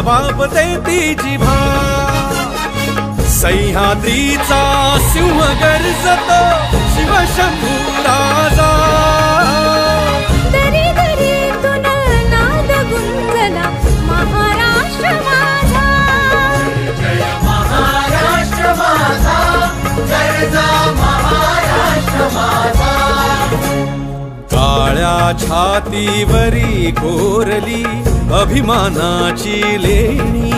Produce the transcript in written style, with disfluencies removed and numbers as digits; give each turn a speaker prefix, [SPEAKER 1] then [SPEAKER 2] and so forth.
[SPEAKER 1] वापते ती जिभा सह्याद्रीचा सिंह गर्जतो शिवशंभू राजा
[SPEAKER 2] दरी दरीतून नाद गुंजला महाराष्ट्र माझा
[SPEAKER 3] जय महाराष्ट्र माझा गर्जा महाराष्ट्र माझा
[SPEAKER 1] काळ्या छातीवरी कोरली अभिमानाची लेणी